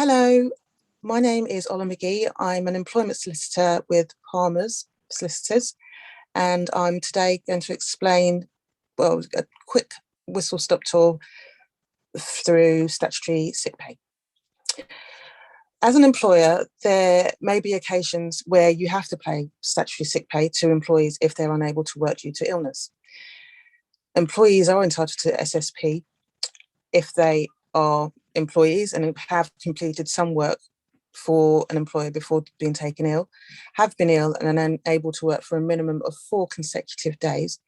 Hello, my name is Ola McGhee. I'm an employment solicitor with Palmer's Solicitors, and I'm today going to explain, a quick whistle-stop tour through statutory sick pay. As an employer, there may be occasions where you have to pay statutory sick pay to employees if they're unable to work due to illness. Employees are entitled to SSP if they are employees and have completed some work for an employer before being taken ill, have been ill and are unable to work for a minimum of 4 consecutive days.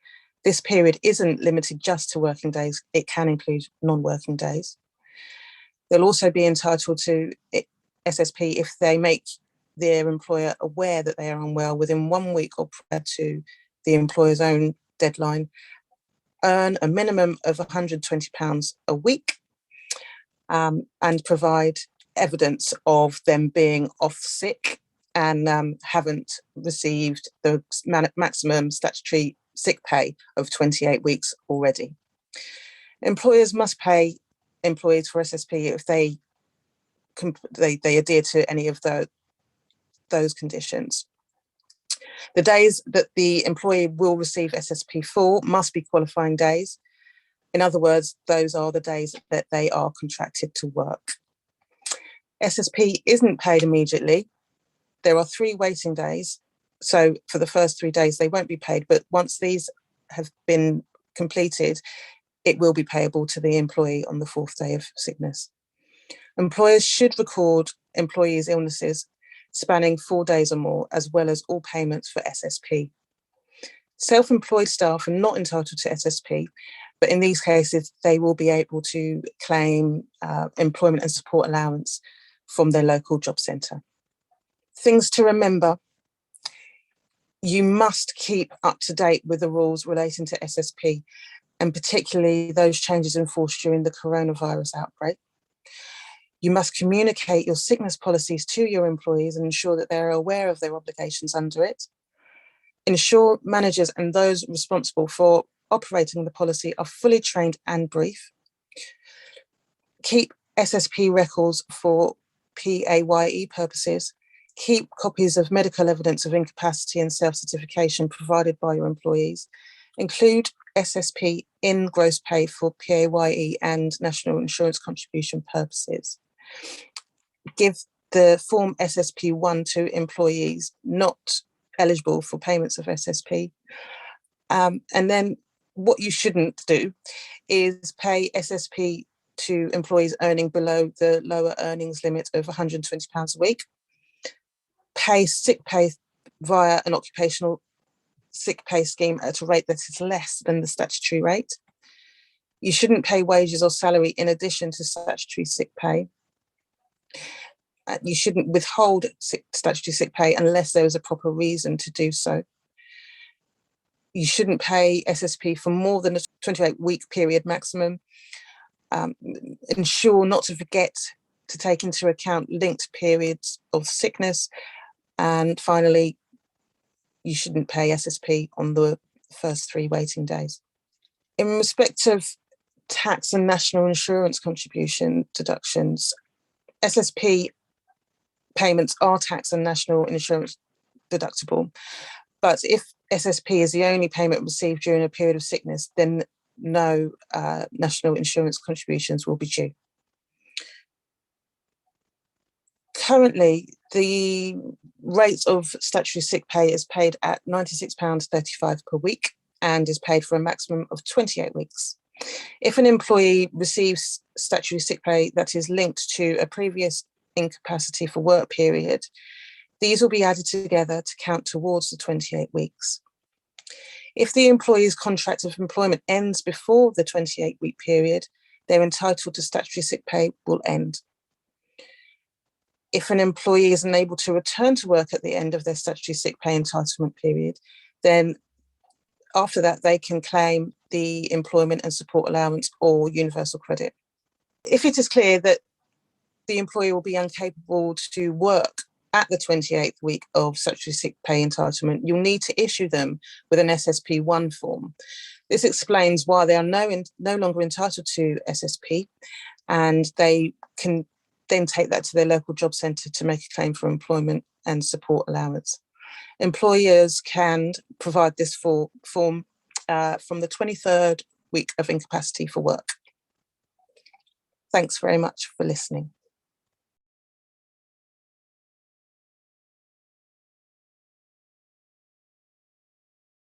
This period isn't limited just to working days, it can include non-working days. They'll also be entitled to SSP if they make their employer aware that they are unwell within 1 week or prior to the employer's own deadline, earn a minimum of £120 a week, and provide evidence of them being off sick and haven't received the maximum statutory sick pay of 28 weeks already. Employers must pay employees for SSP if they adhere to any of those conditions. The days that the employee will receive SSP for must be qualifying days. In other words, those are the days that they are contracted to work. SSP isn't paid immediately. There are 3 waiting days. So for the first 3 days, they won't be paid. But once these have been completed, it will be payable to the employee on the 4th day of sickness. Employers should record employees' illnesses spanning 4 days or more, as well as all payments for SSP. Self-employed staff are not entitled to SSP, but in these cases, they will be able to claim employment and support allowance from their local job centre. Things to remember: you must keep up to date with the rules relating to SSP, and particularly those changes enforced during the coronavirus outbreak. You must communicate your sickness policies to your employees and ensure that they're aware of their obligations under it. Ensure managers and those responsible for operating the policy are fully trained and brief. Keep SSP records for PAYE purposes. Keep copies of medical evidence of incapacity and self-certification provided by your employees. Include SSP in gross pay for PAYE and national insurance contribution purposes. Give the form SSP1 to employees not eligible for payments of SSP. And then what you shouldn't do is pay SSP to employees earning below the lower earnings limit of £120 a week. Pay sick pay via an occupational sick pay scheme at a rate that is less than the statutory rate. You shouldn't pay wages or salary in addition to statutory sick pay. You shouldn't withhold statutory sick pay unless there is a proper reason to do so. You shouldn't pay SSP for more than a 28-week period maximum. Ensure not to forget to take into account linked periods of sickness. And finally, you shouldn't pay SSP on the first 3 waiting days. In respect of tax and national insurance contribution deductions, SSP payments are tax and national insurance deductible. But if SSP is the only payment received during a period of sickness, then no national insurance contributions will be due. Currently, the rate of statutory sick pay is paid at £96.35 per week and is paid for a maximum of 28 weeks. If an employee receives statutory sick pay that is linked to a previous incapacity for work period, these will be added together to count towards the 28 weeks. If the employee's contract of employment ends before the 28-week period, they're entitled to statutory sick pay will end. If an employee is unable to return to work at the end of their statutory sick pay entitlement period, then after that they can claim the employment and support allowance or universal credit. If it is clear that the employee will be incapable to work at the 28th week of statutory sick pay entitlement, you'll need to issue them with an SSP1 form. This explains why they are no longer entitled to SSP, and they can then take that to their local job centre to make a claim for employment and support allowance. Employers can provide this form from the 23rd week of incapacity for work. Thanks very much for listening.